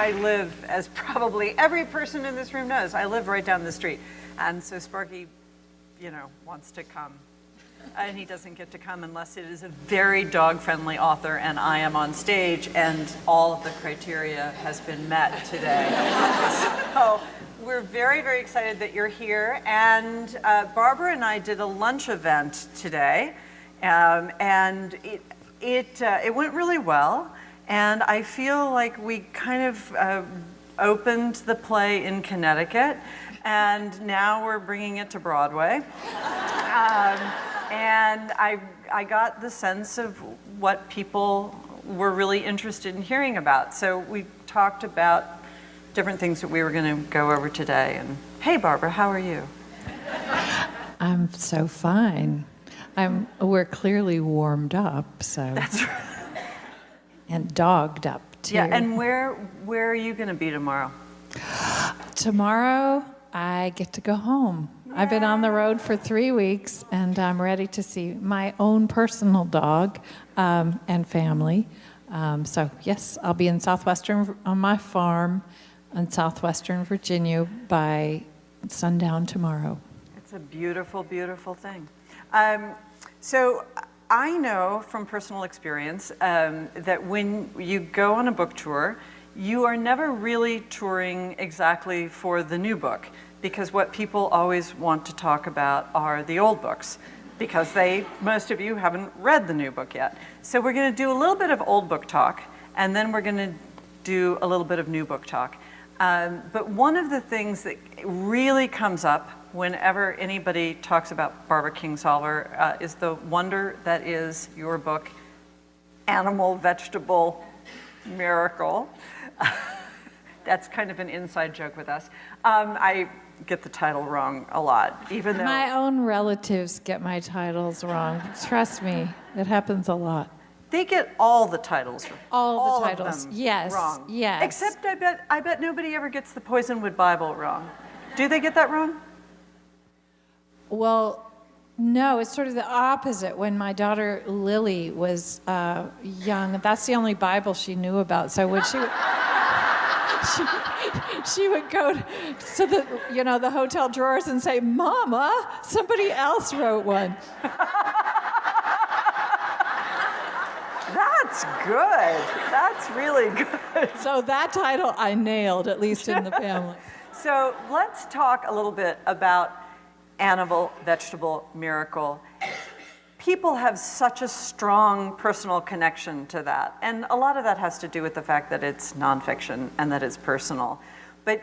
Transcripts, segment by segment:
I live, as probably every person in this room knows, I live right down the street. And so Sparky, wants to come. And he doesn't get to come unless it is a very dog-friendly author and I am on stage and all of the criteria has been met today. So we're very, very excited that you're here. And Barbara and I did a lunch event today. And it went really well. And I feel like we kind of opened the play in Connecticut, and now we're bringing it to Broadway. And I got the sense of what people were really interested in hearing about. So we talked about different things that we were going to go over today. And hey, Barbara, how are you? I'm so fine. We're clearly warmed up, so. That's right. And dogged up, too. Yeah, and where are you going to be tomorrow? Tomorrow, I get to go home. Yeah. I've been on the road for 3 weeks, and I'm ready to see my own personal dog and family. So, yes, I'll be on my farm in southwestern Virginia by sundown tomorrow. It's a beautiful, beautiful thing. So I know from personal experience that when you go on a book tour, you are never really touring exactly for the new book, because what people always want to talk about are the old books, because most of you haven't read the new book yet. So we're going to do a little bit of old book talk, and then we're going to do a little bit of new book talk. But one of the things that really comes up whenever anybody talks about Barbara Kingsolver is the wonder that is your book, Animal, Vegetable, Miracle. That's kind of an inside joke with us. I get the title wrong a lot, even though... My own relatives get my titles wrong. Trust me, it happens a lot. They get all the titles wrong. All the titles, yes, wrong. Yes. Except I bet nobody ever gets the Poisonwood Bible wrong. Do they get that wrong? Well, no, it's sort of the opposite. When my daughter Lily was young, that's the only Bible she knew about. So when she would go to the hotel drawers and say, "Mama, somebody else wrote one." That's good. That's really good. So that title I nailed, at least in the family. So let's talk a little bit about Animal, Vegetable, Miracle. People have such a strong personal connection to that. And a lot of that has to do with the fact that it's nonfiction and that it's personal. But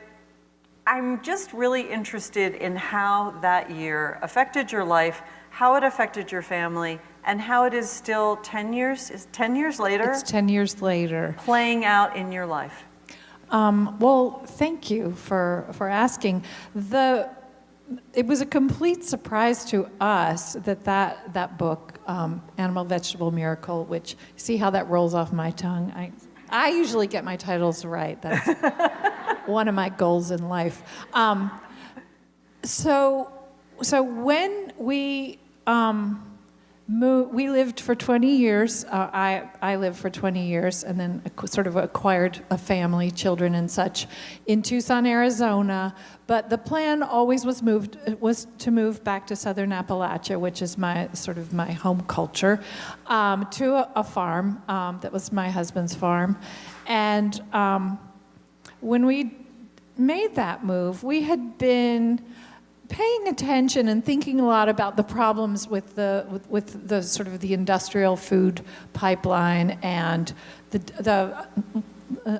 I'm just really interested in how that year affected your life, how it affected your family, and how it is still 10 years? Is 10 years later? It's 10 years later. Playing out in your life. Well, thank you for asking. It was a complete surprise to us that book, Animal, Vegetable, Miracle, which, see how that rolls off my tongue? I usually get my titles right. That's one of my goals in life. So when we lived for 20 years. I lived for 20 years and then sort of acquired a family, children and such, in Tucson, Arizona. But the plan always was to move back to Southern Appalachia, which is my home culture, to a farm that was my husband's farm. And when we made that move, we had been paying attention and thinking a lot about the problems with the sort of the industrial food pipeline and the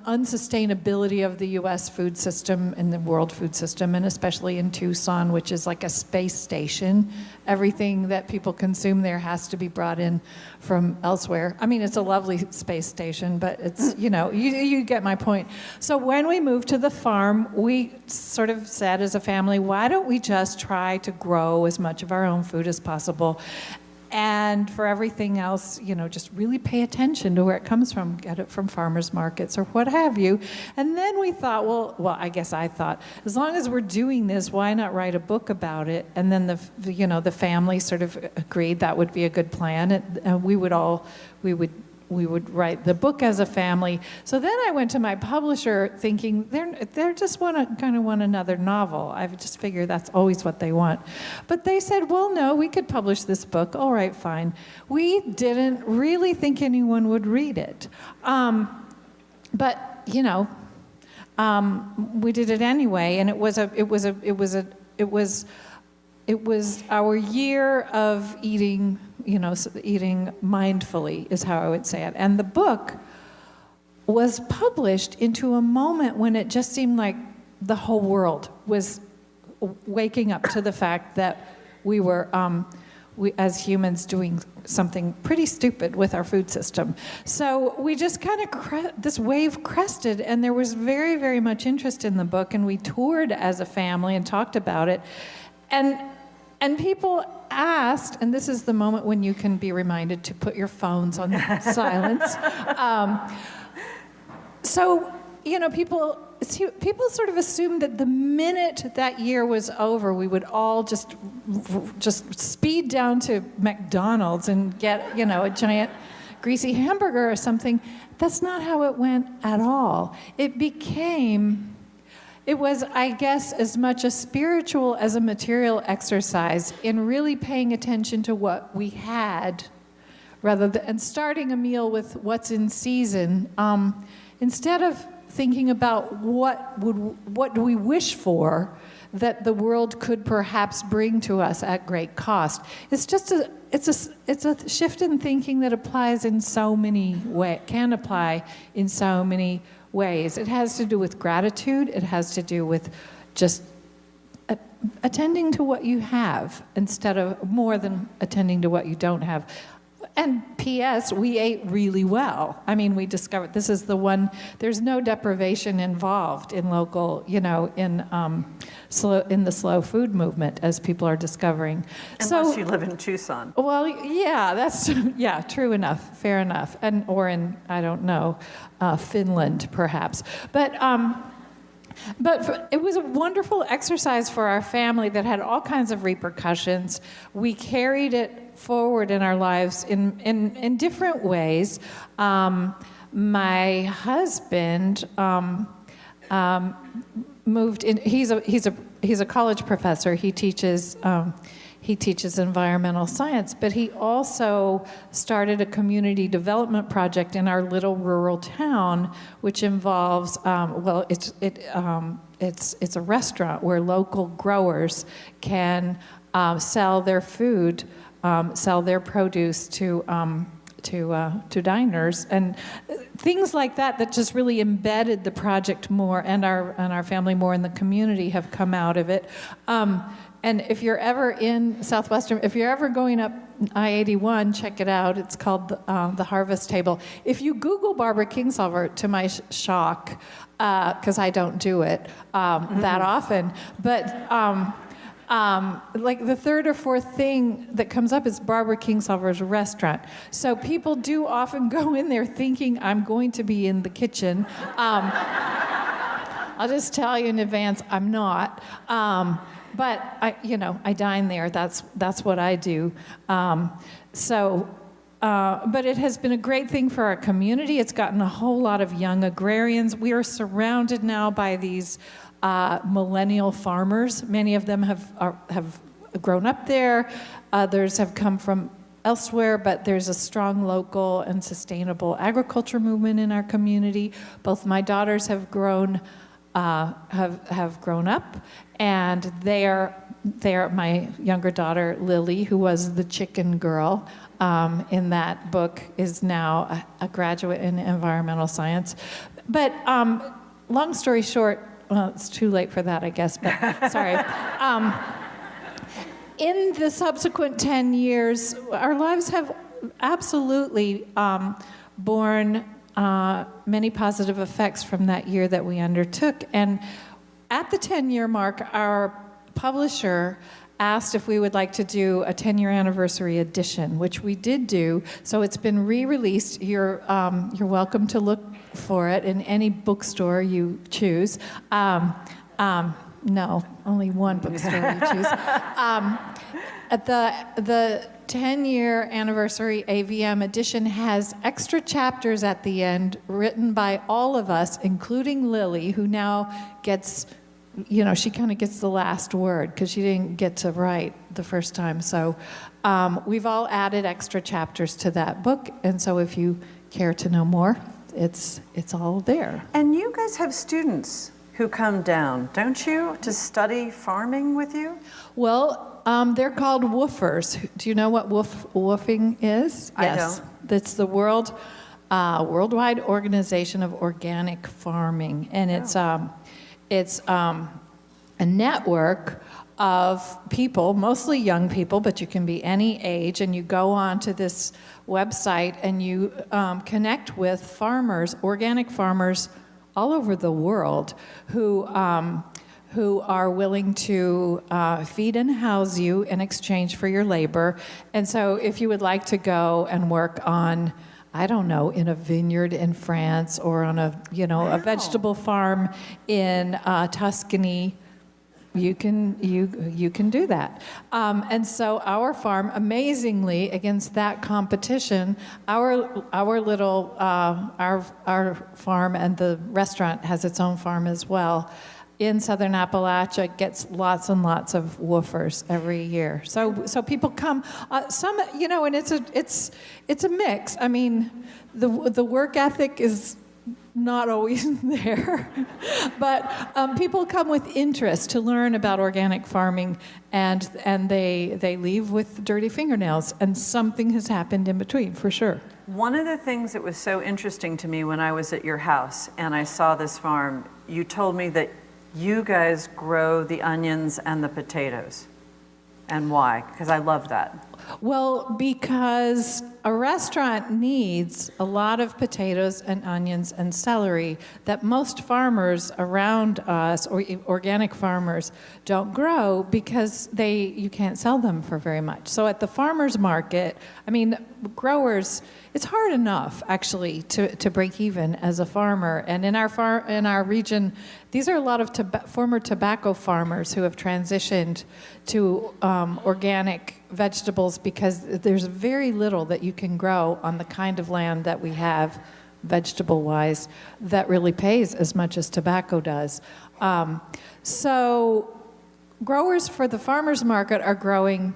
unsustainability of the U.S. food system and the world food system, and especially in Tucson, which is like a space station. Everything that people consume there has to be brought in from elsewhere. I mean, it's a lovely space station, but it's, you get my point. So when we moved to the farm, we sort of said as a family, why don't we just try to grow as much of our own food as possible? And for everything else, just really pay attention to where it comes from. Get it from farmers markets or what have you. And then we thought, well, I guess I thought, as long as we're doing this, why not write a book about it? And then the family sort of agreed that would be a good plan. And we would write the book as a family. So then I went to my publisher thinking they're just kind of want another novel. I just figured that's always what they want. But they said, well, no, we could publish this book. All right, fine. We didn't really think anyone would read it. But we did it anyway, and it was our year of eating mindfully is how I would say it. And the book was published into a moment when it just seemed like the whole world was waking up to the fact that we were, as humans, doing something pretty stupid with our food system. So we just kind of, this wave crested, and there was very, very much interest in the book, and we toured as a family and talked about it. And people asked, and this is the moment when you can be reminded to put your phones on silence. So, people sort of assumed that the minute that year was over, we would all just speed down to McDonald's and get, a giant greasy hamburger or something. That's not how it went at all. It was, I guess, as much a spiritual as a material exercise in really paying attention to what we had, and starting a meal with what's in season, instead of thinking about what do we wish for that the world could perhaps bring to us at great cost. It's just it's a shift in thinking that applies in so many ways, can apply in so many ways. It has to do with gratitude. It has to do with just attending to what you have instead of more than attending to what you don't have. And P.S., we ate really well. I mean, we discovered this is the one, there's no deprivation involved in local, in the slow food movement, as people are discovering. Unless you live in Tucson. Well, yeah, that's, true enough, fair enough. Or in, I don't know, Finland, perhaps. But it was a wonderful exercise for our family that had all kinds of repercussions. We carried it forward in our lives in different ways. My husband moved in. He's a college professor. He teaches environmental science, but he also started a community development project in our little rural town, which involves it's a restaurant where local growers can sell their food, sell their produce to diners, and things like that just really embedded the project more, and our family more in the community have come out of it. And if you're ever in Southwestern, if you're ever going up I-81, check it out. It's called the Harvest Table. If you Google Barbara Kingsolver, to my shock, because I don't do it that often, but like the third or fourth thing that comes up is Barbara Kingsolver's restaurant. So people do often go in there thinking, I'm going to be in the kitchen. I'll just tell you in advance, I'm not. But I dine there. That's what I do. But it has been a great thing for our community. It's gotten a whole lot of young agrarians. We are surrounded now by these millennial farmers. Many of them have grown up there. Others have come from elsewhere, but there's a strong local and sustainable agriculture movement in our community. Both my daughters have grown up, and they're my younger daughter Lily, who was the chicken girl in that book, is now a graduate in environmental science. But long story short, well, it's too late for that, I guess, but sorry. In the subsequent 10 years, our lives have absolutely borne many positive effects from that year that we undertook. And at the 10-year mark, our publisher asked if we would like to do a 10-year anniversary edition, which we did do. So it's been re-released. You're welcome to look for it in any bookstore you choose. No, only one bookstore you choose. At the 10-year anniversary AVM edition has extra chapters at the end written by all of us, including Lily, who now gets, she kind of gets the last word because she didn't get to write the first time. So we've all added extra chapters to that book, and so if you care to know more, it's all there. And you guys have students who come down, don't you, to study farming with you? Well, they're called woofers. Do you know what woofing is? Yes. It's the worldwide organization of organic farming, and it's a network of people, mostly young people, but you can be any age, and you go onto this website and you connect with farmers, organic farmers all over the world who are willing to feed and house you in exchange for your labor. And so if you would like to go and work on, I don't know, in a vineyard in France or on a vegetable farm in Tuscany, you can do that. And so our farm, amazingly, against that competition, our farm, and the restaurant has its own farm as well, in Southern Appalachia, gets lots and lots of woofers every year. So people come, some, and it's a mix. I mean, the work ethic is not always there, but people come with interest to learn about organic farming, and they leave with dirty fingernails, and something has happened in between, for sure. One of the things that was so interesting to me when I was at your house and I saw this farm, you told me that you guys grow the onions and the potatoes. And why? Because I love that. Well, because a restaurant needs a lot of potatoes and onions and celery that most farmers around us, or organic farmers, don't grow because you can't sell them for very much. So at the farmers market, I mean, growers, it's hard enough actually to break even as a farmer. And in our region, these are a lot of former tobacco farmers who have transitioned to organic vegetables because there's very little that you can grow on the kind of land that we have, vegetable-wise, that really pays as much as tobacco does. So growers for the farmers market are growing,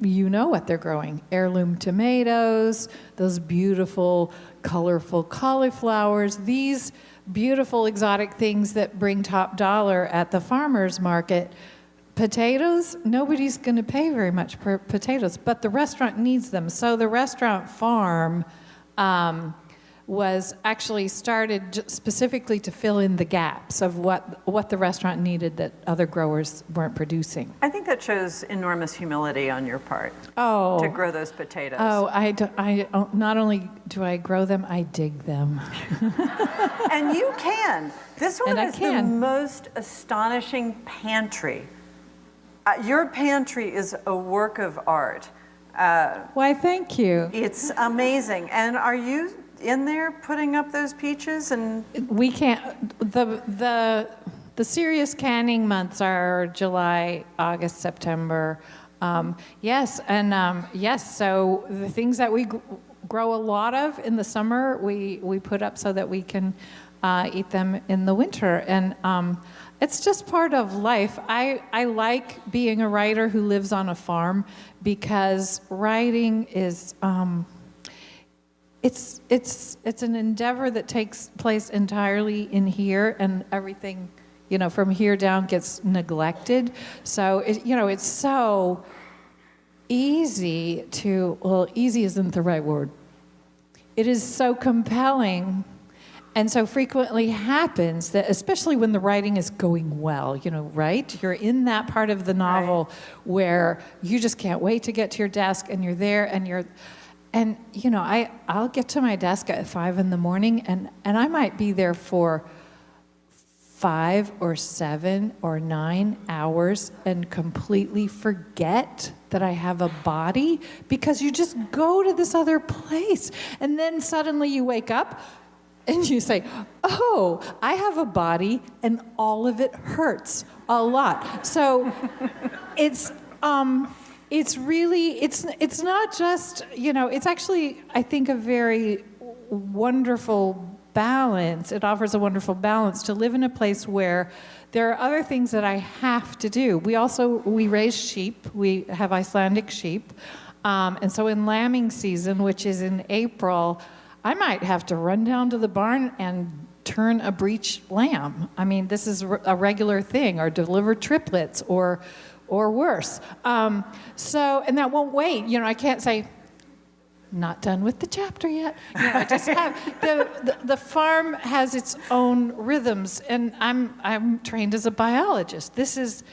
you know what they're growing, heirloom tomatoes, those beautiful, colorful cauliflowers, these beautiful exotic things that bring top dollar at the farmers market. Potatoes, nobody's going to pay very much for potatoes, but the restaurant needs them. So the restaurant farm was actually started specifically to fill in the gaps of what the restaurant needed that other growers weren't producing. I think that shows enormous humility on your part to grow those potatoes. I not only do I grow them, I dig them. And you can. This one is the can. most astonishing pantry. Your pantry is a work of art. Why, thank you. It's amazing. And are you in there putting up those peaches? And we can't. The serious canning months are July, August, September. Yes. So the things that we grow a lot of in the summer, we put up so that we can eat them in the winter. And it's just part of life. I like being a writer who lives on a farm because writing is it's an endeavor that takes place entirely in here, and everything from here down gets neglected. So it's so easy easy isn't the right word. It is so compelling. And so frequently happens that, especially when the writing is going well, right? You're in that part of the novel where you just can't wait to get to your desk, and you're there, and I'll get to my desk at 5 a.m, and I might be there for 5 or 7 or 9 hours and completely forget that I have a body, because you just go to this other place. And then suddenly you wake up and you say, oh, I have a body and all of it hurts a lot. So it's really, it's not just, it's actually, I think, a very wonderful balance. It offers a wonderful balance to live in a place where there are other things that I have to do. We raise sheep. We have Icelandic sheep. And so in lambing season, which is in April, I might have to run down to the barn and turn a breech lamb. I mean, this is a regular thing, or deliver triplets, or worse. And that won't wait. I can't say, not done with the chapter yet. I just have the farm has its own rhythms, and I'm trained as a biologist. This is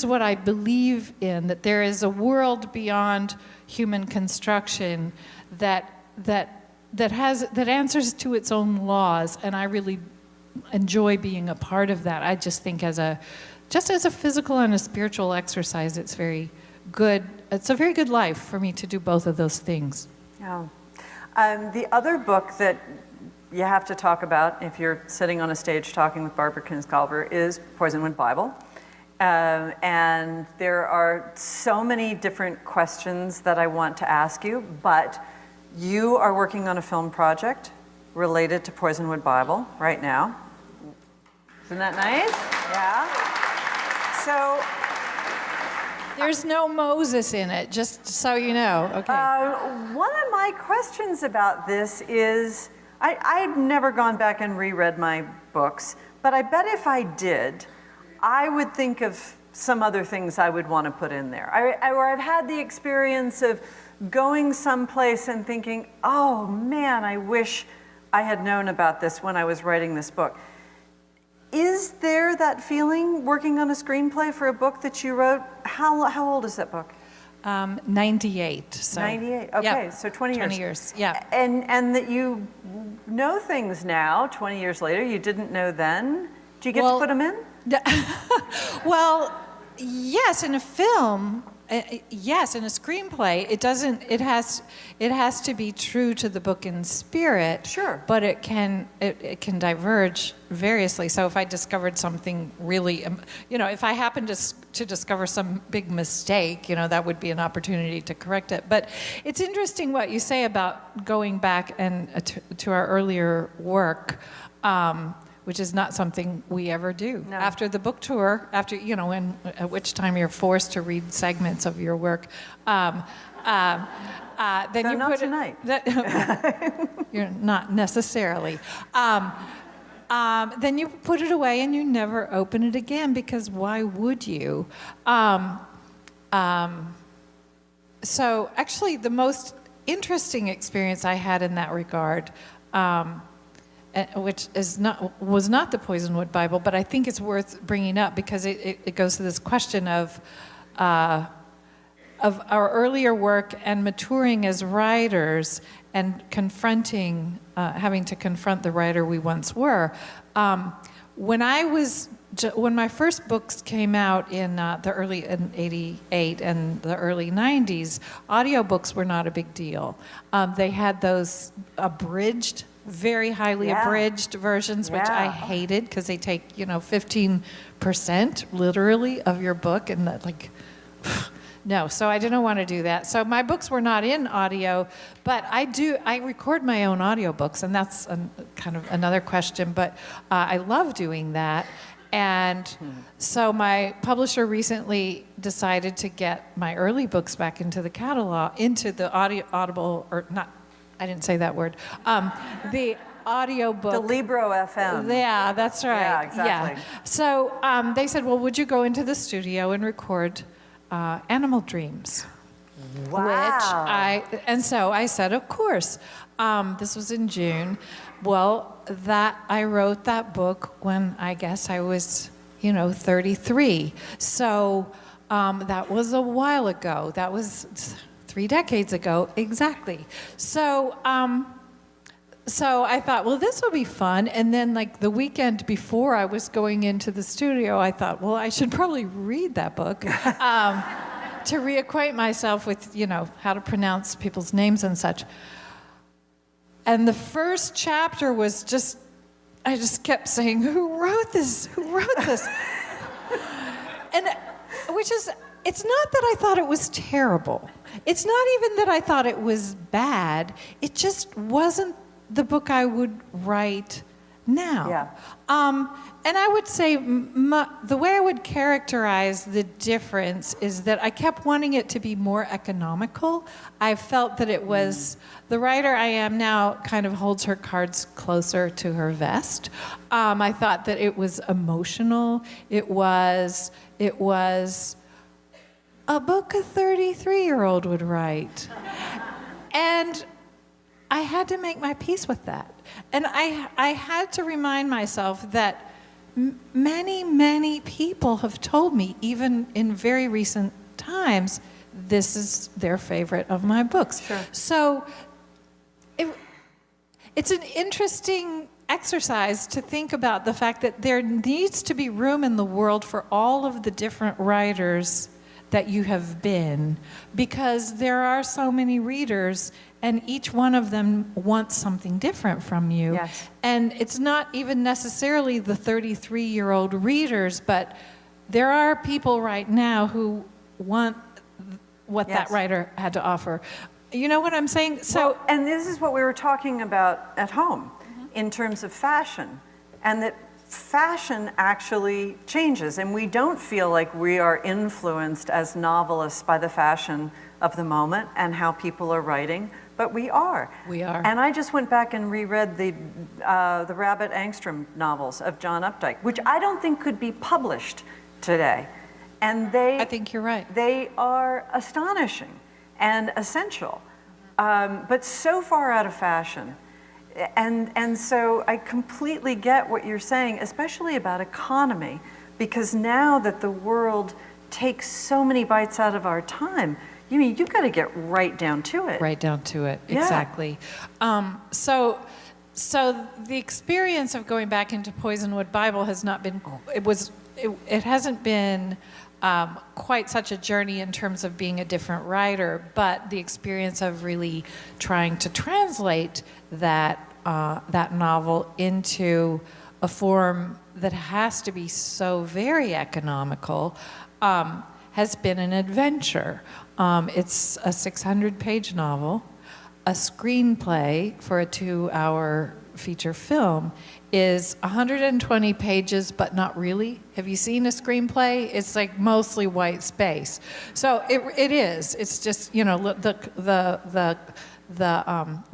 what I believe in, that there is a world beyond human construction that answers to its own laws, and I really enjoy being a part of that. I just think as a physical and a spiritual exercise, it's very good. It's a very good life for me to do both of those things. Yeah. The other book that you have to talk about if you're sitting on a stage talking with Barbara Kingsolver is Poisonwood Bible. And there are so many different questions that I want to ask you, but you are working on a film project related to Poisonwood Bible right now. Isn't that nice? Yeah. So there's no Moses in it, just so you know. Okay. One of my questions about this is, I've never gone back and reread my books, but I bet if I did, I would think of some other things I would want to put in there. Or I've had the experience of going someplace and thinking, oh man, I wish I had known about this when I was writing this book. Is there that feeling working on a screenplay for a book that you wrote? How old is that book? 98. So. 98, okay, yeah. So 20 years. 20 years, yeah. And that you know things now, 20 years later, you didn't know then. Do you get to put them in? Well, yes, in a film, yes, in a screenplay, it has to be true to the book in spirit. Sure. But it can diverge variously. So if I discovered something really, if I happened to discover some big mistake, that would be an opportunity to correct it. But it's interesting what you say about going back and to our earlier work. Which is not something we ever do. No. After the book tour, at which time you're forced to read segments of your work, then so you not put tonight. You're not necessarily. Then you put it away and you never open it again, because why would you? So actually, the most interesting experience I had in that regard. Which was not the Poisonwood Bible, but I think it's worth bringing up because it goes to this question of our earlier work and maturing as writers and having to confront the writer we once were. When my first books came out in '88 and the early '90s, audiobooks were not a big deal. They had those abridged, very highly abridged versions, which I hated because they take 15% literally of your book, and that no. So I didn't want to do that. So my books were not in audio, but I record my own audiobooks, and that's kind of another question. But I love doing that. And so my publisher recently decided to get my early books back into the catalog, into the audible, or not, I didn't say that word, the audiobook. The Libro FM. Yeah, that's right. Yeah, exactly. Yeah. So they said, well, would you go into the studio and record Animal Dreams? Wow. And so I said, of course. This was in June. Well, I wrote that book when I guess I was, 33. So that was a while ago. That was 3 decades ago, exactly. So So I thought, well, this will be fun. And then, like, the weekend before I was going into the studio, I thought, well, I should probably read that book to reacquaint myself with, how to pronounce people's names and such. And the first chapter was I just kept saying, who wrote this? Who wrote this? And it's not that I thought it was terrible. It's not even that I thought it was bad. It just wasn't the book I would write now. Yeah. And I would say the way I would characterize the difference is that I kept wanting it to be more economical. I felt that it was, the writer I am now kind of holds her cards closer to her vest. I thought that it was emotional. It was a book a 33-year-old would write. And I had to make my peace with that. And I had to remind myself that many, many people have told me, even in very recent times, this is their favorite of my books. Sure. So it's an interesting exercise to think about the fact that there needs to be room in the world for all of the different writers that you have been, because there are so many readers and each one of them wants something different from you. Yes. And it's not even necessarily the 33-year-old readers, but there are people right now who want what Yes. that writer had to offer. You know what I'm saying? So, and this is what we were talking about at home in terms of fashion, and that fashion actually changes, and we don't feel like we are influenced as novelists by the fashion of the moment and how people are writing, but we are. We are. And I just went back and reread the Rabbit Angstrom novels of John Updike, which I don't think could be published today. And I think you're right. They are astonishing and essential, but so far out of fashion. And so I completely get what you're saying, especially about economy, because now that the world takes so many bites out of our time, you've got to get right down to it. Right down to it, Yeah. exactly. So the experience of going back into Poisonwood Bible has not been, it hasn't been quite such a journey in terms of being a different writer, but the experience of really trying to translate that novel into a form that has to be so very economical has been an adventure. It's a 600-page novel. A screenplay for a 2-hour feature film is 120 pages, but not really. Have you seen a screenplay? It's like mostly white space. So it is. It's just, the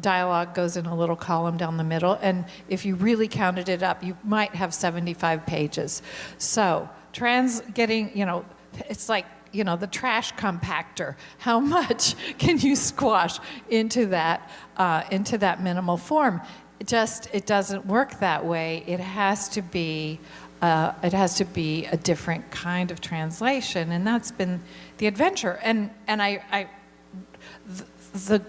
dialogue goes in a little column down the middle, and if you really counted it up, you might have 75 pages. So it's like, the trash compactor. How much can you squash into that minimal form? It doesn't work that way. It has to be a different kind of translation, and that's been the adventure. And the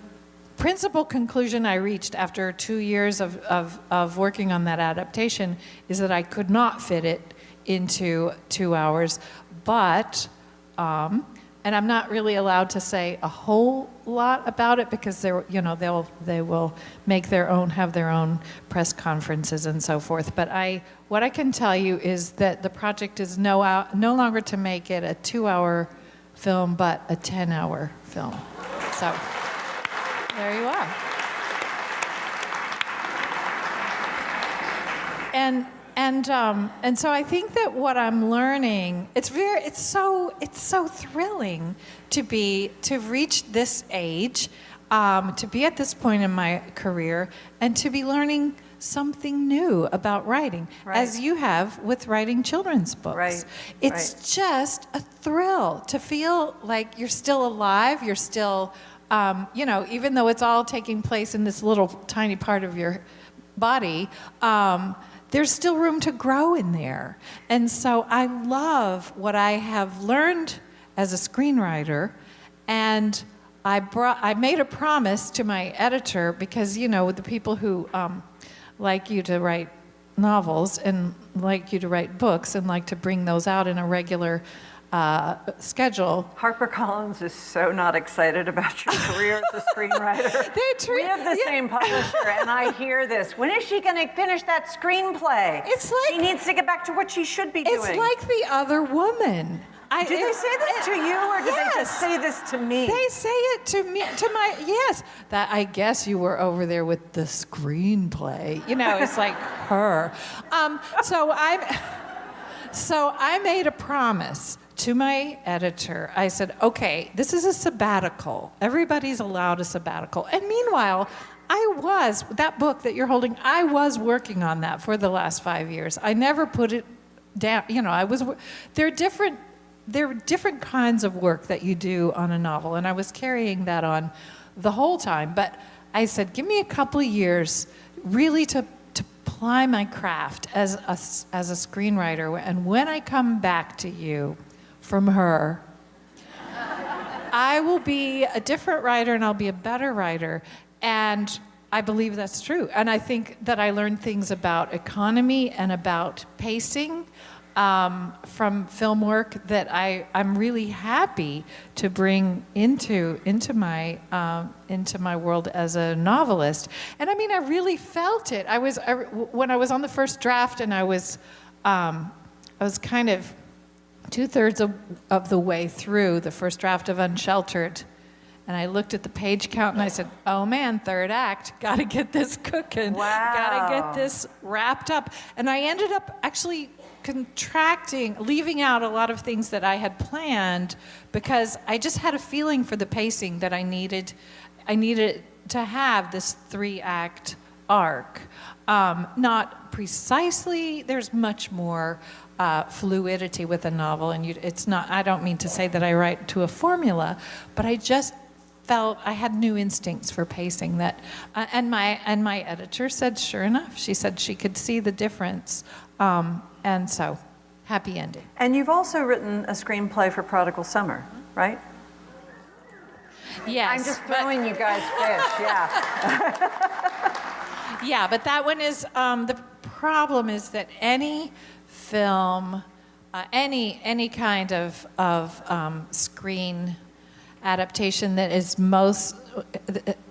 principal conclusion I reached after 2 years of working on that adaptation is that I could not fit it into 2 hours, but and I'm not really allowed to say a whole lot about it because they will have their own press conferences and so forth. But what I can tell you is that the project is no longer to make it a 2-hour film, but a 10-hour film. So there you are. And so I think that what I'm learning, it's so thrilling to reach this age, to be at this point in my career, and to be learning something new about writing, right. as you have with writing children's books. Right. It's just a thrill to feel like you're still alive, you're still, even though it's all taking place in this little tiny part of your body, there's still room to grow in there. And so I love what I have learned as a screenwriter, and I made a promise to my editor because, the people who like you to write novels and like you to write books and like to bring those out in a regular schedule. HarperCollins is so not excited about your career as a screenwriter. We have the same publisher, and I hear this. When is she going to finish that screenplay? It's like, she needs to get back to what she should be doing. It's like The Other Woman. Did they say this to you, or did they just say this to me? They say it to me, yes. That I guess you were over there with the screenplay. It's like her. So I made a promise to my editor. I said, okay, this is a sabbatical. Everybody's allowed a sabbatical. And meanwhile, that book that you're holding, I was working on that for the last 5 years. I never put it down. There are different kinds of work that you do on a novel, and I was carrying that on the whole time. But I said, give me a couple of years really to ply my craft as a screenwriter, and when I come back to you from her, I will be a different writer and I'll be a better writer. And I believe that's true. And I think that I learned things about economy and about pacing from film work that I'm really happy to bring into my world as a novelist. And I mean, I really felt it. When I was on the first draft, and I was kind of 2/3 of the way through the first draft of Unsheltered. And I looked at the page count and I said, oh man, third act, gotta get this cooking. Wow. Gotta get this wrapped up. And I ended up actually leaving out a lot of things that I had planned because I just had a feeling for the pacing that I needed to have this 3-act arc. Not precisely, there's much more fluidity with a novel, and I don't mean to say that I write to a formula, but I just felt I had new instincts for pacing that, and my editor said, sure enough, she said she could see the difference, and so, happy ending. And you've also written a screenplay for Prodigal Summer, right? Yes. I'm just throwing you guys fish, yeah. Yeah, but that one is, the problem is that any film, any kind of screen adaptation that is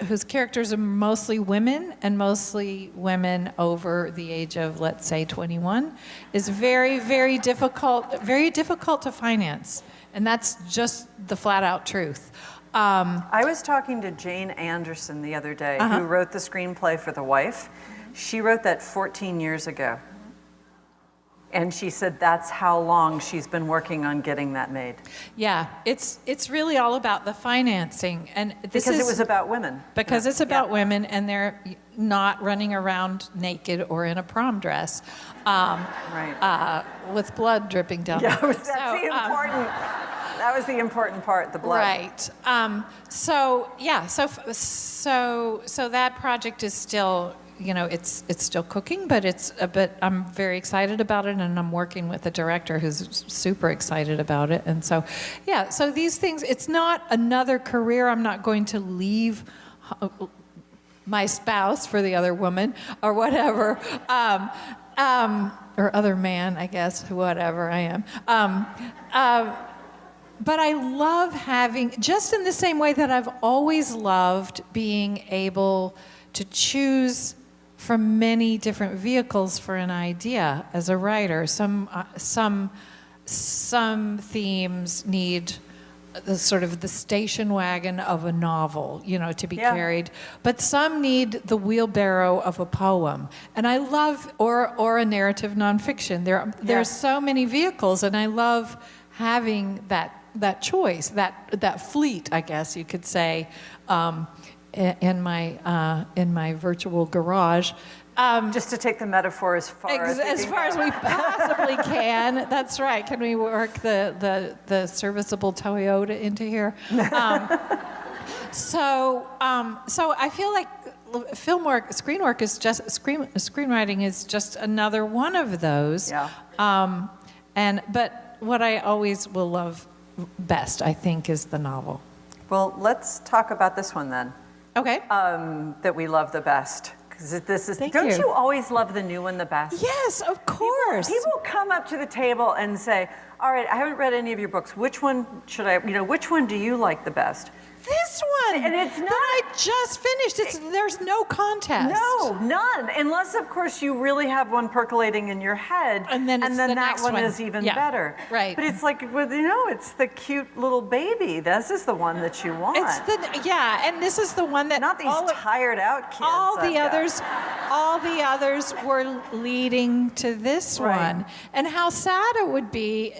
whose characters are mostly women and mostly women over the age of, let's say, 21, is very, very difficult to finance. And that's just the flat out truth. I was talking to Jane Anderson the other day, who wrote the screenplay for The Wife. She wrote that 14 years ago. And she said that's how long she's been working on getting that made. Yeah, it's really all about the financing, and because it was about women. Because it's about women, and they're not running around naked or in a prom dress, right? With blood dripping down. Yeah, that was the important part, the blood. Right. So that project is still. It's still cooking, but I'm very excited about it, and I'm working with a director who's super excited about it. And so, so these things, it's not another career. I'm not going to leave my spouse for the other woman or whatever, or other man, I guess, whatever I am. But I love having, just in the same way that I've always loved being able to choose from many different vehicles for an idea as a writer. Some themes need the station wagon of a novel, to be carried, but some need the wheelbarrow of a poem. And I love, or a narrative nonfiction. There are so many vehicles, and I love having that choice, that fleet, I guess you could say. In my virtual garage. Just to take the metaphor as far as we possibly can. That's right. Can we work the serviceable Toyota into here? So I feel like screenwriting is just another one of those. Yeah. But what I always will love best, I think, is the novel. Well, let's talk about this one then, Okay. that we love the best. Because this is, Thank don't you. you always love the new one the best? Yes, of course. People come up to the table and say, all right, I haven't read any of your books. Which one should I, which one do you like the best? This one. And it's not. That I just finished. There's no contest. No, none. Unless, of course, you really have one percolating in your head. And then the that next one one. is even Yeah, better. right. But it's like, well, it's the cute little baby. This is the one that you want. And this is the one that Not these tired out kids. all the others were leading to this Right. one. And how sad it would be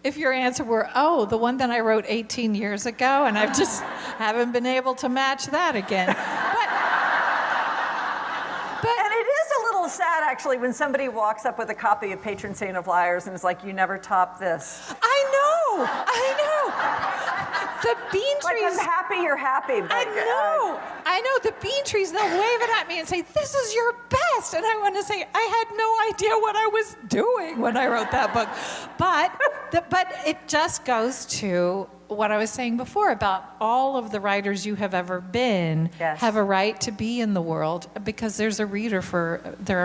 if your answer were, oh, the one that I wrote 18 years ago, and I've just haven't been able to match that again. But And it is a little sad, actually, when somebody walks up with a copy of Patron Saint of Liars and is like, you never top this. I know. The bean Like, trees. I'm happy you're happy. But, I know. The bean trees, they'll wave it at me and say, this is your best. And I want to say, I had no idea what I was doing when I wrote that book. But it just goes to what I was saying before about all of the writers you have ever been have a right to be in the world because there are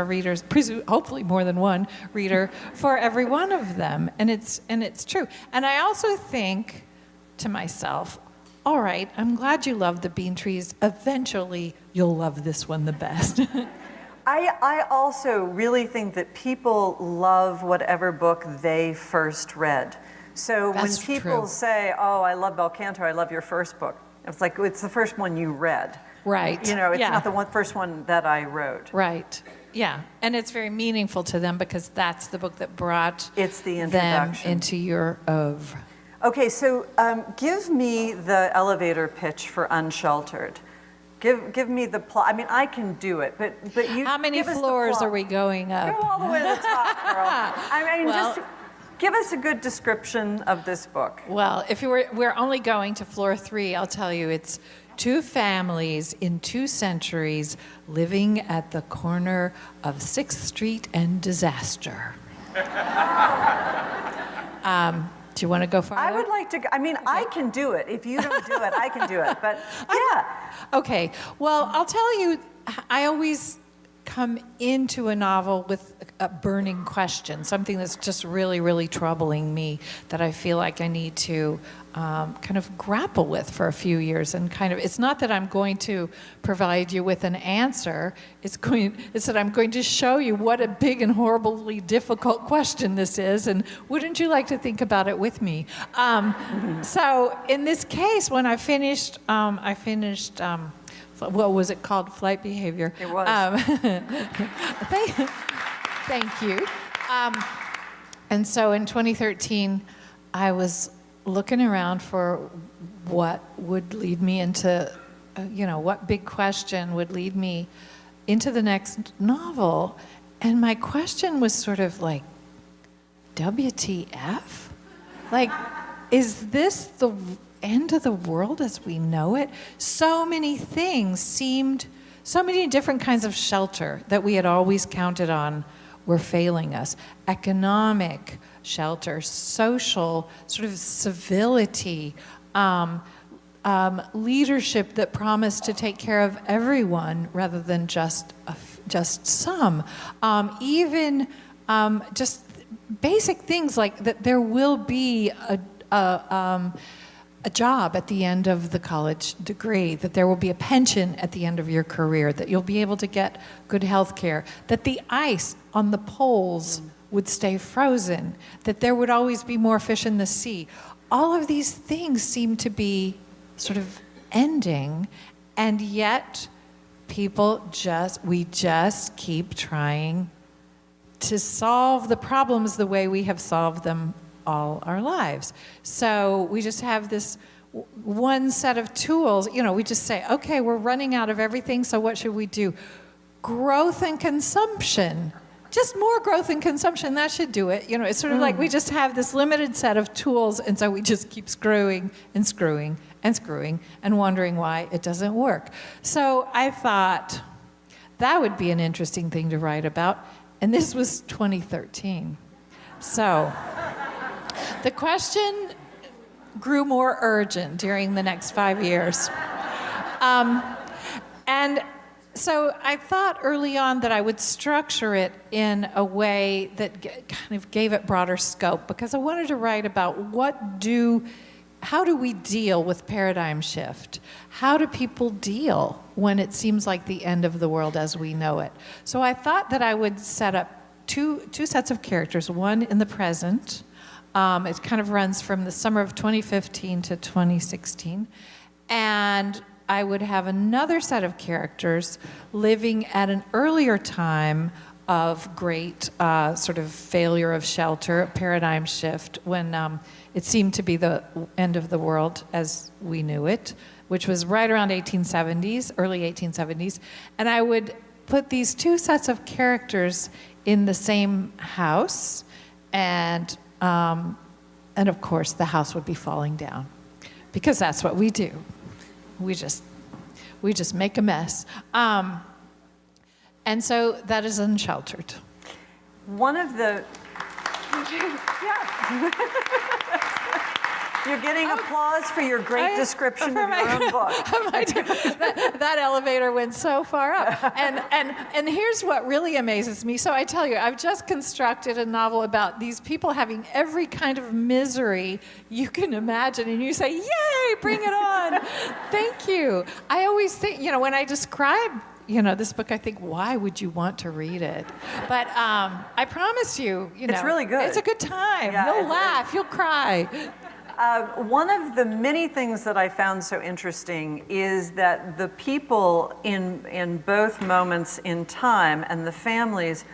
readers, hopefully more than one reader for every one of them. And it's true. And I also think to myself, all right, I'm glad you love the bean trees. Eventually, you'll love this one the best. I also really think that people love whatever book they first read. So That's when people true. say, oh, I love Bel Canto, I love your first book, it's like, it's the first one you read. Right. It's not the first one that I wrote. Right. Yeah. And it's very meaningful to them because that's the book that brought It's the them introduction. into your oeuvre. Okay, so give me the elevator pitch for Unsheltered. Give me the plot. I mean, I can do it, but you. How many give us the floors plot. are we going up? Go all the way to the top, girl. I mean, Well- just give us a good description of this book. Well, if we're only going to floor 3, I'll tell you it's 2 families in 2 centuries living at the corner of 6th Street and Disaster. Do you want to go farther? I would like to. I mean, I can do it. If you don't do it, I can do it. But yeah. Okay. Well, I'll tell you, I always come into a novel with a burning question, something that's just really, really troubling me that I feel like I need to kind of grapple with for a few years. And it's not that I'm going to provide you with an answer. It's that I'm going to show you what a big and horribly difficult question this is. And wouldn't you like to think about it with me? So in this case, when I finished, what was it called? Flight Behavior. It was. Thank you. And so in 2013, I was looking around for what would lead me into, what big question would lead me into the next novel. And my question was sort of like, WTF? Like, is this the end of the world as we know it? So many things so many different kinds of shelter that we had always counted on were failing us. Economic shelter, social sort of civility, leadership that promised to take care of everyone rather than just some. Even just basic things like that there will be a job at the end of the college degree, that there will be a pension at the end of your career, that you'll be able to get good health care, that the ice on the poles would stay frozen, that there would always be more fish in the sea. All of these things seem to be sort of ending, and yet we just keep trying to solve the problems the way we have solved them all our lives. So we just have this one set of tools. We just say, okay, we're running out of everything, so what should we do? Growth and consumption. Just more growth and consumption, that should do it. It's sort of like we just have this limited set of tools, and so we just keep screwing and screwing and screwing and wondering why it doesn't work. So I thought that would be an interesting thing to write about, and this was 2013. So the question grew more urgent during the next 5 years. And so I thought early on that I would structure it in a way that kind of gave it broader scope, because I wanted to write about how do we deal with paradigm shift? How do people deal when it seems like the end of the world as we know it? So I thought that I would set up two sets of characters, one in the present. It kind of runs from the summer of 2015 to 2016. And I would have another set of characters living at an earlier time of great sort of failure of shelter, paradigm shift, when it seemed to be the end of the world as we knew it, which was right around 1870s, early 1870s. And I would put these two sets of characters in the same house, and of course the house would be falling down, because that's what we do. We just make a mess. And so that is Unsheltered. One of the... Yeah. You're getting applause for your great description of your own book. That elevator went so far up. And here's what really amazes me. So I tell you, I've just constructed a novel about these people having every kind of misery you can imagine. And you say, yay, bring it on. Thank you. I always think, when I describe this book, I think, why would you want to read it? But I promise you, it's really good. It's a good time. Yeah, you'll laugh, you'll cry. One of the many things that I found so interesting is that the people in both moments in time and the families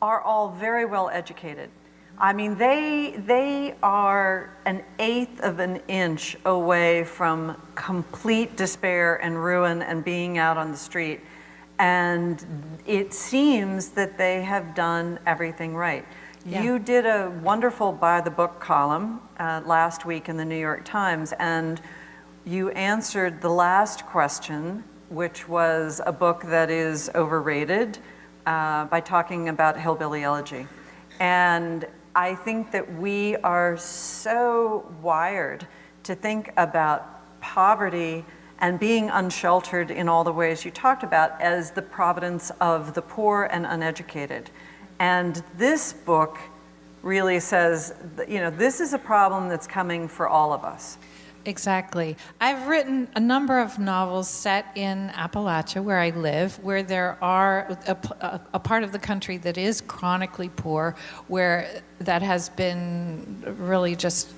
are all very well educated. I mean, they are an eighth of an inch away from complete despair and ruin and being out on the street. And it seems that they have done everything right. Yeah. You did a wonderful By the Book column last week in the New York Times, and you answered the last question, which was a book that is overrated, by talking about Hillbilly Elegy. And I think that we are so wired to think about poverty and being unsheltered in all the ways you talked about as the providence of the poor and uneducated. And this book really says, this is a problem that's coming for all of us. Exactly. I've written a number of novels set in Appalachia, where I live, where there are a part of the country that is chronically poor, where that has been really just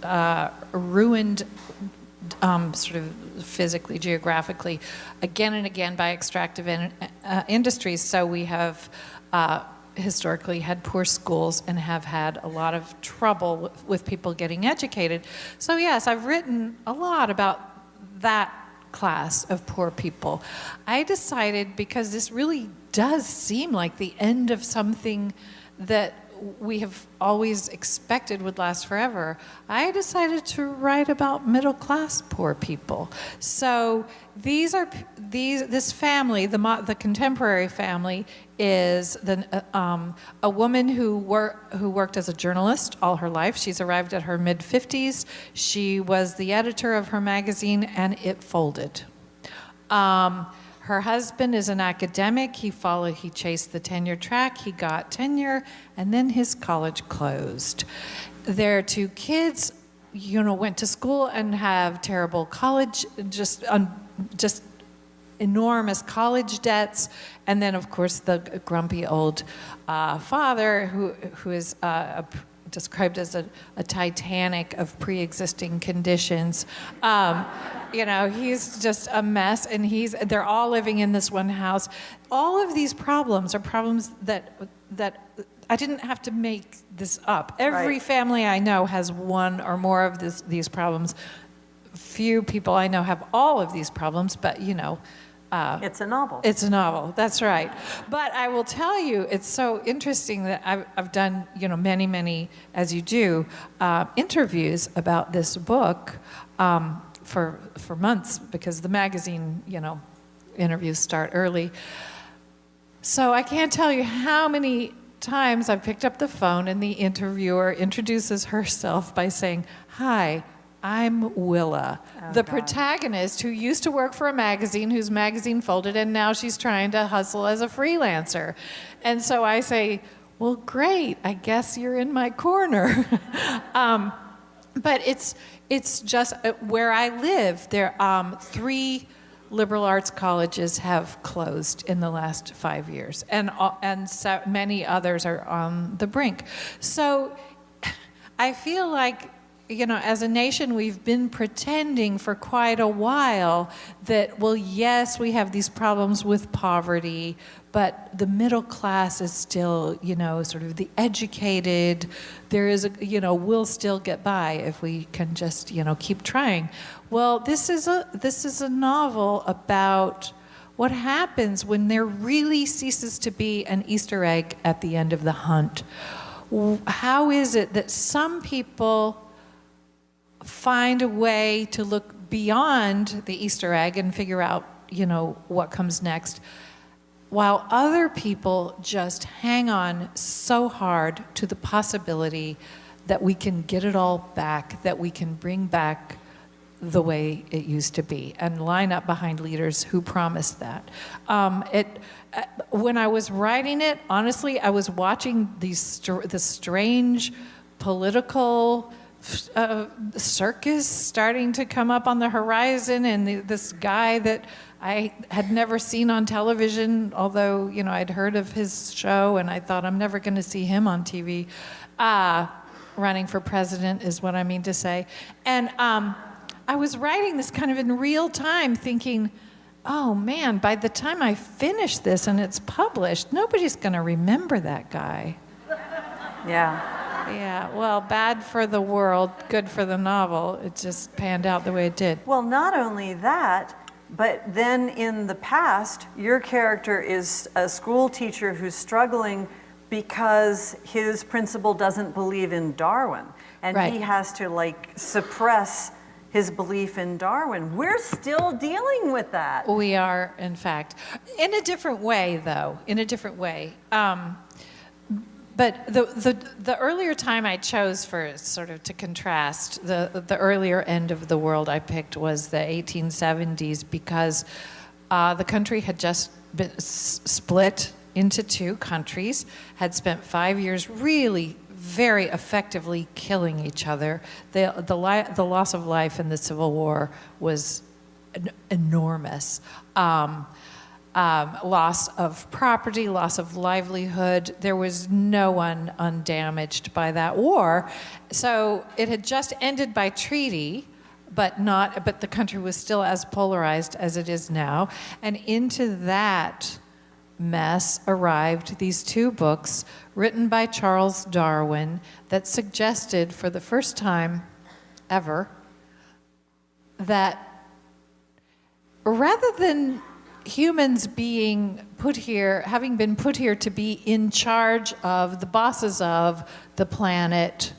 ruined sort of physically, geographically, again and again by extractive industries. So we have historically had poor schools and have had a lot of trouble with people getting educated. So yes, I've written a lot about that class of poor people. I decided, because this really does seem like the end of something that we have always expected would last forever, I decided to write about middle-class poor people. So this family, the contemporary family, is a woman who worked as a journalist all her life. She's arrived at her mid-50s. She was the editor of her magazine, and it folded. Her husband is an academic. He chased the tenure track. He got tenure, and then his college closed. Their two kids, went to school and have terrible college, just enormous college debts. And then, of course, the grumpy old father who is described as a Titanic of pre-existing conditions. He's just a mess, and they're all living in this one house. All of these problems are problems that I didn't have to make this up. Every family I know has one or more of these problems. Few people I know have all of these problems, but it's a novel. It's a novel, that's right. But I will tell you, it's so interesting that I've done, many, as you do, interviews about this book for months, because the magazine, interviews start early. So I can't tell you how many times I've picked up the phone and the interviewer introduces herself by saying, "Hi, I'm Willa, the God. protagonist who used to work for a magazine, whose magazine folded, and now she's trying to hustle as a freelancer. And so I say, well, great, I guess you're in my corner. But it's just where I live. There, 3 liberal arts colleges have closed in the last 5 years, and so many others are on the brink. So I feel like, as a nation, we've been pretending for quite a while that, well, yes, we have these problems with poverty, but the middle class is still, sort of the educated. There is we'll still get by if we can just, keep trying. Well, this is a novel about what happens when there really ceases to be an Easter egg at the end of the hunt. How is it that some people find a way to look beyond the Easter egg and figure out, what comes next, while other people just hang on so hard to the possibility that we can get it all back, that we can bring back the way it used to be, and line up behind leaders who promised that. When I was writing it, honestly, I was watching the strange political circus starting to come up on the horizon, and this guy that I had never seen on television, although, I'd heard of his show, and I thought, I'm never going to see him on TV. Running for president is what I mean to say. And I was writing this kind of in real time, thinking, oh man, by the time I finish this and it's published, nobody's going to remember that guy. Yeah. Yeah, well, bad for the world, good for the novel. It just panned out the way it did. Well, not only that, but then in the past, your character is a school teacher who's struggling because his principal doesn't believe in Darwin. And Right. he has to suppress his belief in Darwin. We're still dealing with that. We are, in fact. In a different way, though. In a different way. But the earlier time I chose for sort of to contrast, the earlier end of the world I picked was the 1870s, because the country had just been split into 2 countries, had spent 5 years really very effectively killing each other. The loss of life in the Civil War was enormous. Loss of property, loss of livelihood. There was no one undamaged by that war. So it had just ended by treaty, but the country was still as polarized as it is now. And into that mess arrived these 2 books written by Charles Darwin that suggested for the first time ever that rather than humans being put here, having been put here to be in charge of the bosses of the planet,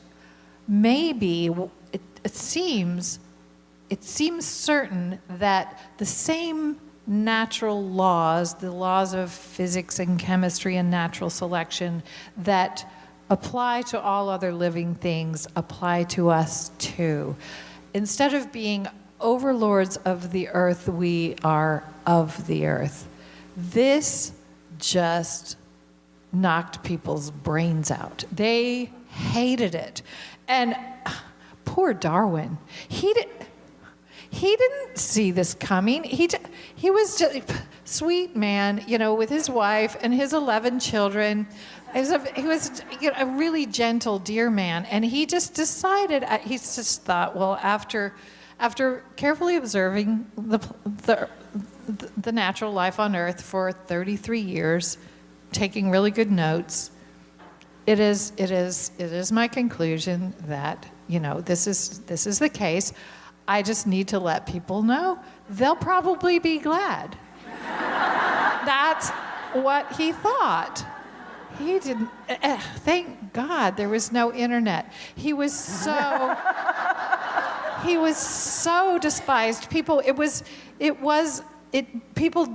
maybe it seems certain that the same natural laws, the laws of physics and chemistry and natural selection that apply to all other living things apply to us too. Instead of being overlords of the earth, we are of the earth. This just knocked people's brains out. They hated it. And poor Darwin, he didn't see this coming. He was just sweet man, with his wife and his 11 children. He was a really gentle, dear man. And he just decided, he just thought, well, after carefully observing the natural life on Earth for 33 years, taking really good notes, it is my conclusion that this is the case. I just need to let people know. They'll probably be glad. That's what he thought. He didn't. Thank God there was no internet. He was so despised. People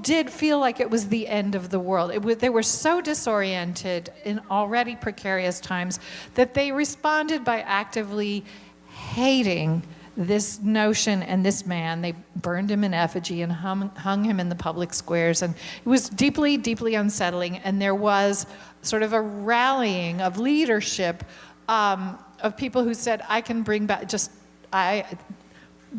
did feel like it was the end of the world. They were so disoriented in already precarious times that they responded by actively hating this notion and this man. They burned him in effigy and hung him in the public squares. And it was deeply, deeply unsettling. And there was sort of a rallying of leadership of people who said, I can bring back,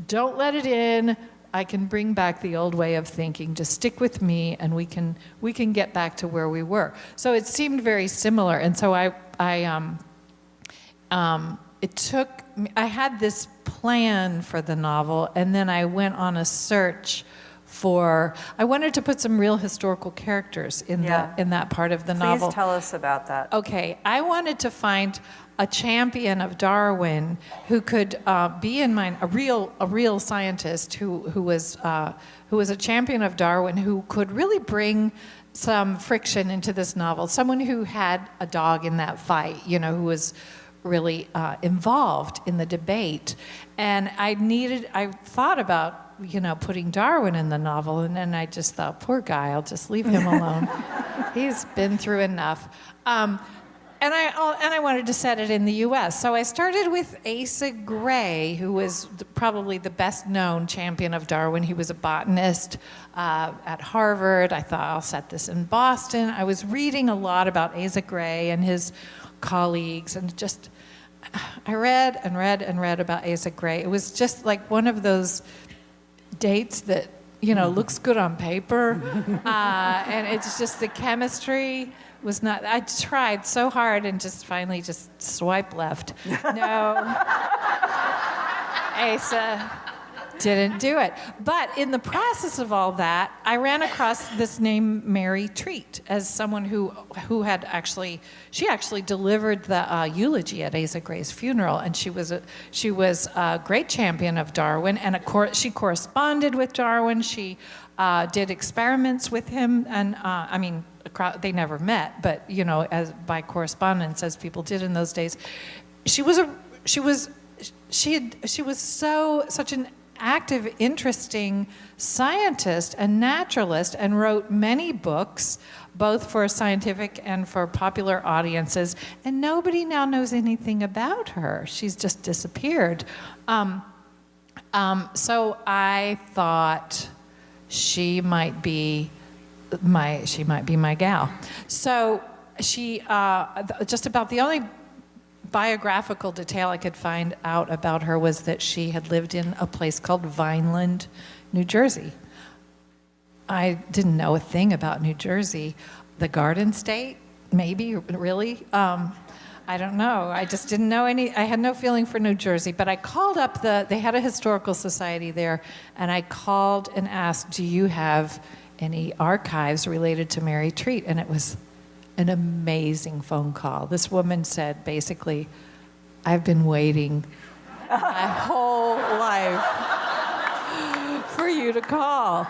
don't let it in. I can bring back the old way of thinking. Just stick with me, and we can get back to where we were. So it seemed very similar. And so I had this plan for the novel, and then I went on a search I wanted to put some real historical characters in that part of the novel. Please tell us about that. Okay, I wanted to find a champion of Darwin who could be in mind, a real scientist who was a champion of Darwin, who could really bring some friction into this novel. Someone who had a dog in that fight, who was really involved in the debate. And I thought about putting Darwin in the novel, and then I just thought, poor guy, I'll just leave him alone. He's been through enough. And I wanted to set it in the U.S. So I started with Asa Gray, who was probably the best known champion of Darwin. He was a botanist at Harvard. I thought, I'll set this in Boston. I was reading a lot about Asa Gray and his colleagues, and I read and read and read about Asa Gray. It was just like one of those dates that looks good on paper, and it's just the chemistry was not. I tried so hard and just finally swipe left. No, Asa didn't do it. But in the process of all that, I ran across this name Mary Treat as someone who had actually delivered the eulogy at Asa Gray's funeral, and she was a great champion of Darwin, and she corresponded with Darwin. She did experiments with him, and they never met, but as by correspondence, as people did in those days. She was such an active, interesting scientist and naturalist, and wrote many books, both for scientific and for popular audiences, and nobody now knows anything about her. She's just disappeared. So I thought she might be my gal. So she just about the only biographical detail I could find out about her was that she had lived in a place called Vineland, New Jersey. I didn't know a thing about New Jersey. The Garden State, maybe, really? I don't know. I just didn't know I had no feeling for New Jersey, but I called up they had a historical society there, and I called and asked, do you have any archives related to Mary Treat? And it was an amazing phone call. This woman said, basically, I've been waiting my whole life for you to call.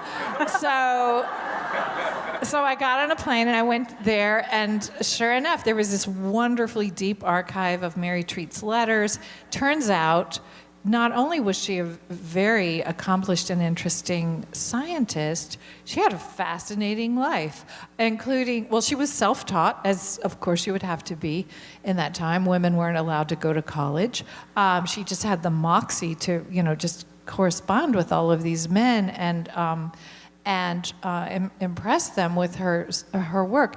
So I got on a plane and I went there, and sure enough, there was this wonderfully deep archive of Mary Treat's letters. Turns out, not only was she a very accomplished and interesting scientist, she had a fascinating life, including, she was self-taught, as of course you would have to be in that time. Women weren't allowed to go to college. She just had the moxie to, just correspond with all of these men and impress them with her work.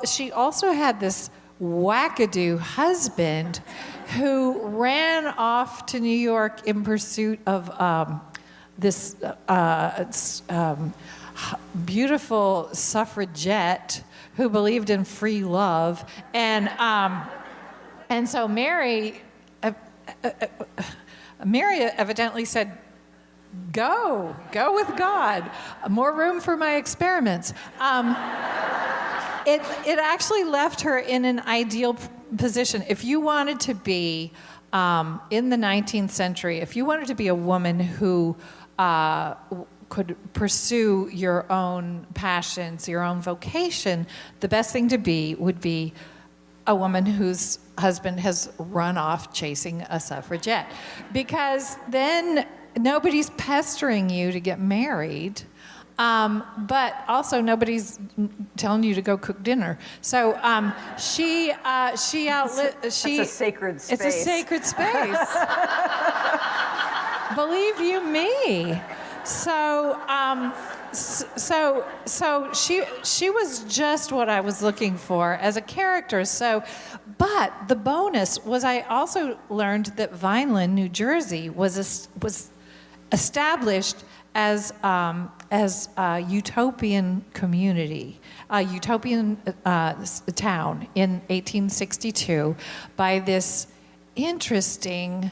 She also had this wackadoo husband who ran off to New York in pursuit of this beautiful suffragette who believed in free love, and so Mary evidently said, Go with God. More room for my experiments. It actually left her in an ideal position. If you wanted to be, in the 19th century, if you wanted to be a woman who could pursue your own passions, your own vocation, the best thing to be would be a woman whose husband has run off chasing a suffragette. Because then nobody's pestering you to get married, but also nobody's telling you to go cook dinner. So she outlived. It's a sacred space. It's a sacred space. Believe you me. So, she was just what I was looking for as a character. So, but the bonus was I also learned that Vineland, New Jersey, was established as a utopian community, a utopian town in 1862 by this interesting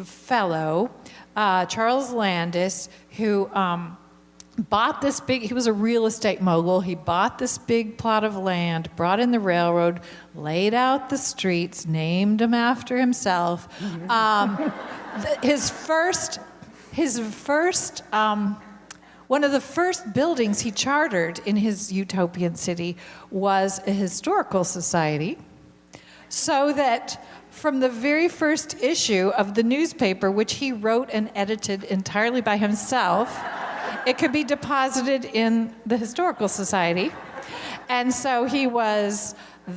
fellow, Charles Landis, who bought this big, he was a real estate mogul. He bought this big plot of land, brought in the railroad, laid out the streets, named them after himself. His first, one of the first buildings he chartered in his utopian city was a historical society, so that from the very first issue of the newspaper, which he wrote and edited entirely by himself, it could be deposited in the Historical Society. And so he was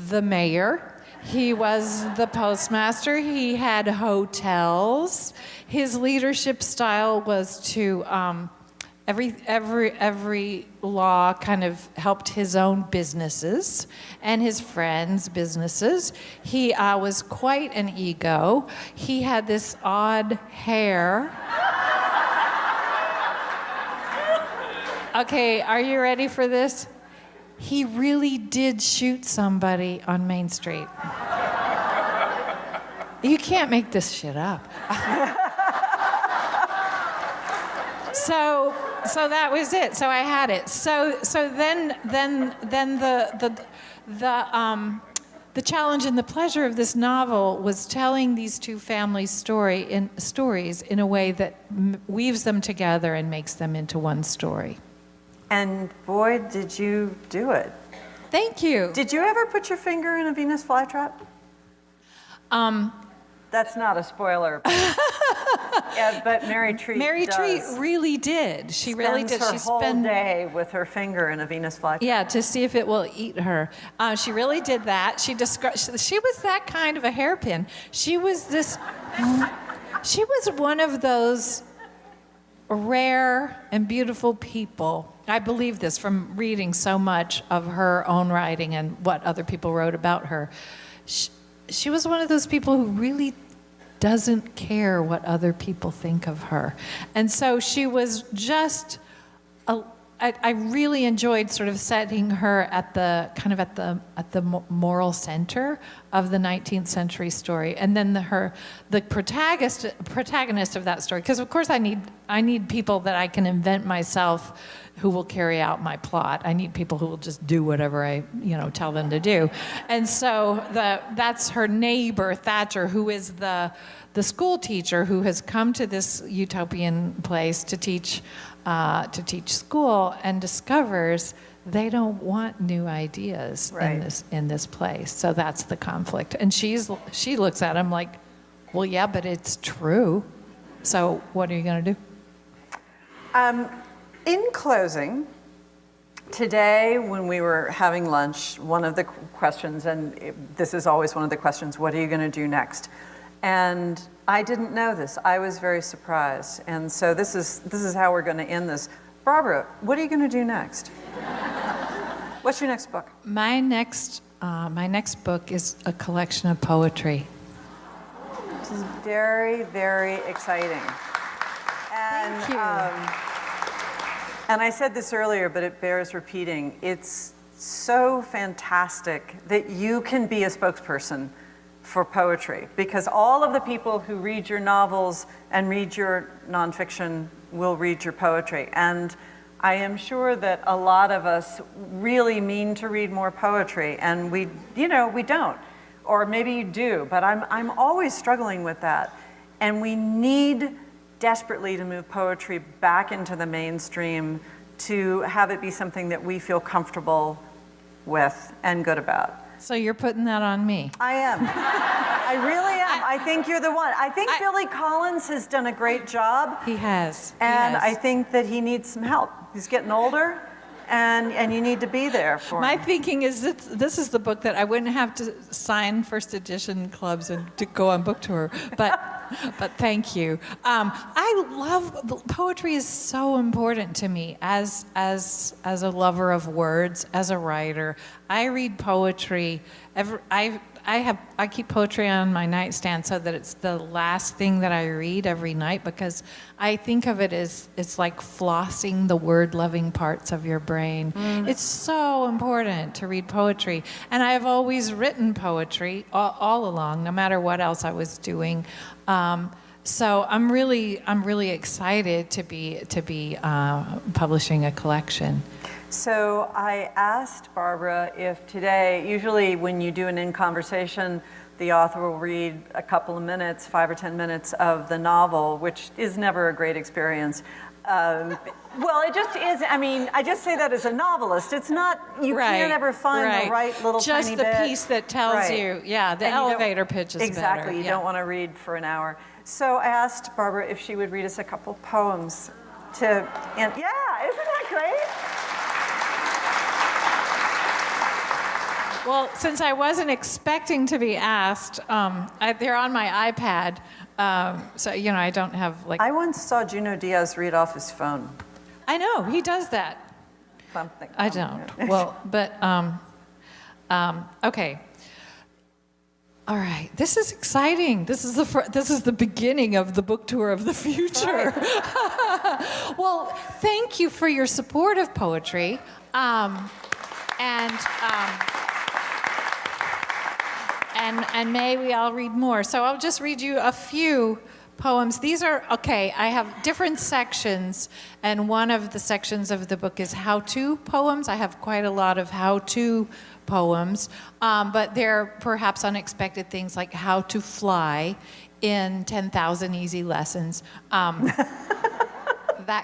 the mayor, he was the postmaster, he had hotels. His leadership style was to, every law kind of helped his own businesses and his friends' businesses. He was quite an ego. He had this odd hair. Okay, are you ready for this? He really did shoot somebody on Main Street. You can't make this shit up. So that was it. So I had it. So then the challenge and the pleasure of this novel was telling these two families' stories in a way that weaves them together and makes them into one story. And boy, did you do it. Thank you. Did you ever put your finger in a Venus flytrap? That's not a spoiler. Yeah, but Mary Treat really did. She really did. She spent her whole day with her finger in a Venus flytrap. Yeah, to see if it will eat her. She really did that. She was that kind of a hairpin. She was one of those rare and beautiful people. I believe this from reading so much of her own writing and what other people wrote about her. She was one of those people who really doesn't care what other people think of her. And so she was just, I really enjoyed sort of setting her at the moral center of the 19th century story. And then the protagonist of that story, because of course I need people that I can invent myself who will carry out my plot. I need people who will just do whatever I tell them to do. And so that's her neighbor, Thatcher, who is the school teacher who has come to this utopian place to teach school and discovers they don't want new ideas in this place. So that's the conflict. And she looks at him like, well, yeah, but it's true. So what are you going to do? In closing, today when we were having lunch, one of the questions, and this is always one of the questions, what are you going to do next? And I didn't know this. I was very surprised. And so this is how we're going to end this. Barbara, what are you going to do next? What's your next book? My next book is a collection of poetry. Which is very, very exciting. And, thank you. And I said this earlier, but it bears repeating. It's so fantastic that you can be a spokesperson for poetry, because all of the people who read your novels and read your nonfiction will read your poetry. And I am sure that a lot of us really mean to read more poetry, and we don't. Or maybe you do, but I'm always struggling with that. And we need desperately to move poetry back into the mainstream, to have it be something that we feel comfortable with and good about. So you're putting that on me. I am. I really am. I think you're the one. I think Billy Collins has done a great job. He has. And I think that he needs some help. He's getting older, and you need to be there for My them. thinking is that this is the book that I wouldn't have to sign first edition clubs and to go on book tour, but thank you. I love poetry is so important to me as a lover of words, as a writer. I read poetry. I keep poetry on my nightstand so that it's the last thing that I read every night, because I think of it as it's like flossing the word-loving parts of your brain. It's so important to read poetry, and I have always written poetry all along, no matter what else I was doing. So I'm really excited to be publishing a collection. So I asked Barbara if today, usually when you do an in-conversation, the author will read a couple of minutes, 5 or 10 minutes of the novel, which is never a great experience. Well, it just is. I mean, I just say that as a novelist. It's not, you can't ever find the right little just tiny the bit. piece that tells you, the And you elevator pitch is exactly, better. you don't want to read for an hour. So I asked Barbara if she would read us a couple poems to, and yeah, isn't that great? Well, since I wasn't expecting to be asked, they're on my iPad, so I don't have like. I once saw Junot Diaz read off his phone. I know he does that. Something. I don't. Well, but okay. All right. This is exciting. This is the beginning of the book tour of the future. Right. Well, thank you for your support of poetry, and may we all read more. So I'll just read you a few poems. These are, okay, I have different sections, and one of the sections of the book is how-to poems. I have quite a lot of how-to poems, but they're perhaps unexpected things like how to fly in 10,000 easy lessons, that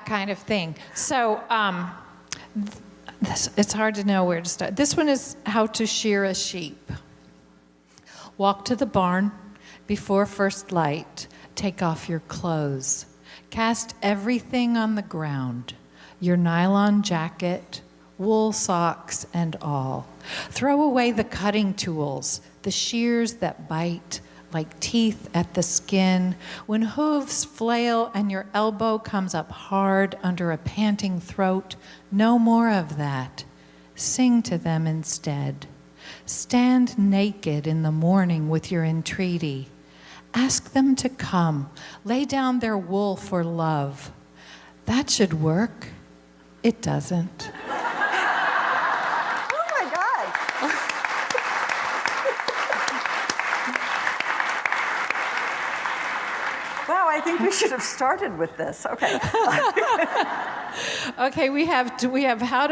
kind of thing. So it's hard to know where to start. This one is how to shear a sheep. Walk to the barn before first light. Take off your clothes. Cast everything on the ground. Your nylon jacket, wool socks, and all. Throw away the cutting tools, the shears that bite like teeth at the skin. When hooves flail and your elbow comes up hard under a panting throat, no more of that. Sing to them instead. Stand naked in the morning with your entreaty. Ask them to come. Lay down their wool for love. That should work. It doesn't. Oh my God. Wow, I think we should have started with this. Okay. Okay, we have how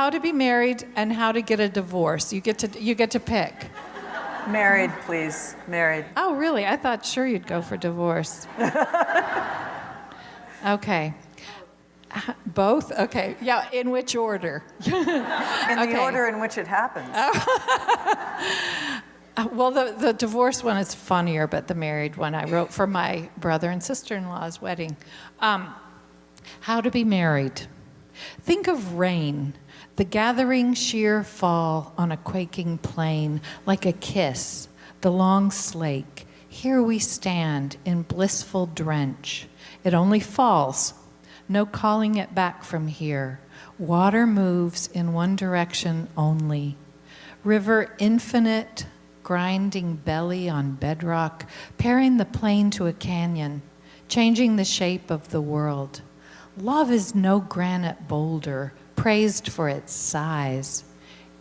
to be married and how to get a divorce. You get to pick. Married, please. Married. Oh, really? I thought sure you'd go for divorce. Okay. Both? Okay. Yeah, in which order? In the order in which it happens. Well, the divorce one is funnier, but the married one I wrote for my brother and sister-in-law's wedding. How to be married. Think of rain, the gathering sheer fall on a quaking plain, like a kiss, the long slake. Here we stand in blissful drench. It only falls, no calling it back from here. Water moves in one direction only. River infinite, grinding belly on bedrock, paring the plain to a canyon, changing the shape of the world. Love is no granite boulder, praised for its size.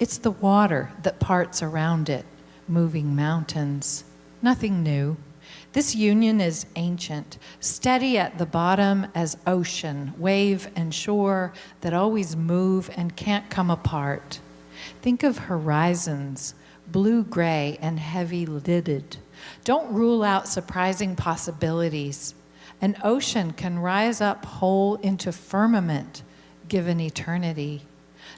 It's the water that parts around it, moving mountains. Nothing new. This union is ancient, steady at the bottom as ocean, wave and shore that always move and can't come apart. Think of horizons, blue-gray and heavy-lidded. Don't rule out surprising possibilities. An ocean can rise up whole into firmament, given eternity.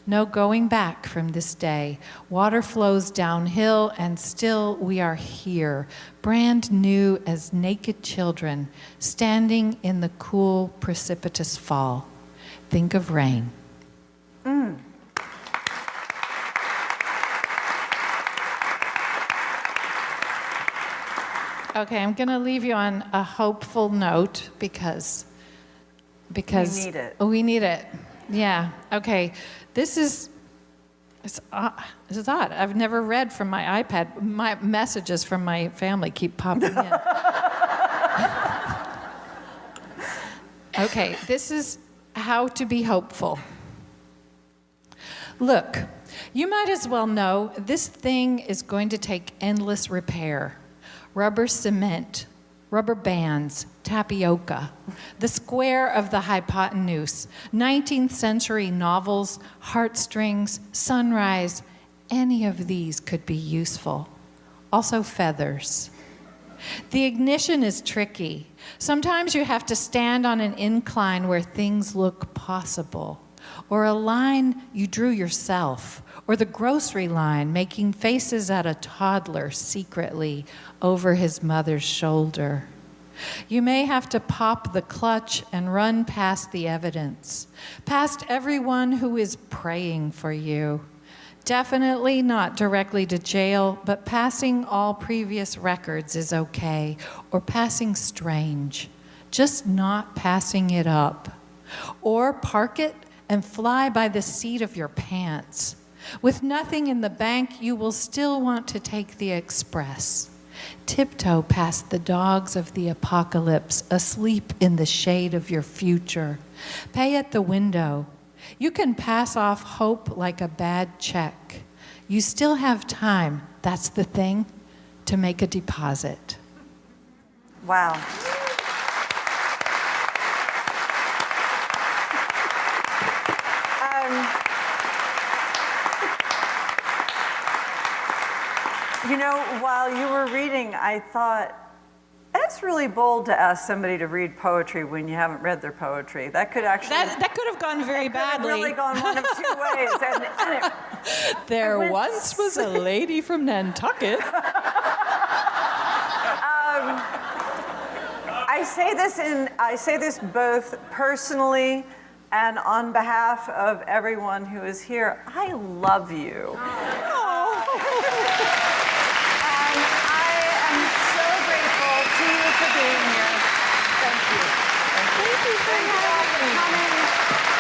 No going back from this day. Water flows downhill, and still we are here, brand new as naked children, standing in the cool, precipitous fall. Think of rain. Okay, I'm going to leave you on a hopeful note because We need it. Oh, we need it. Yeah. Okay. This is odd. I've never read from my iPad. My messages from my family keep popping in. Okay, this is how to be hopeful. Look, you might as well know this thing is going to take endless repair. Rubber cement, rubber bands, tapioca, the square of the hypotenuse, 19th century novels, heartstrings, sunrise, any of these could be useful. Also feathers. The ignition is tricky. Sometimes you have to stand on an incline where things look possible, or a line you drew yourself, or the grocery line making faces at a toddler secretly over his mother's shoulder. You may have to pop the clutch and run past the evidence, past everyone who is praying for you. Definitely not directly to jail, but passing all previous records is okay, or passing strange, just not passing it up. Or park it and fly by the seat of your pants. With nothing in the bank, you will still want to take the express. Tiptoe past the dogs of the apocalypse, asleep in the shade of your future. Pay at the window. You can pass off hope like a bad check. You still have time, that's the thing, to make a deposit. Wow. You know, while you were reading, I thought, that's really bold to ask somebody to read poetry when you haven't read their poetry. That could actually... That could have gone very badly. Could have really gone one of two ways. And there once was a lady from Nantucket. I say this both personally and on behalf of everyone who is here. I love you. Oh. And I am so grateful to you for being here. Thank you. Thank you for having me. Coming.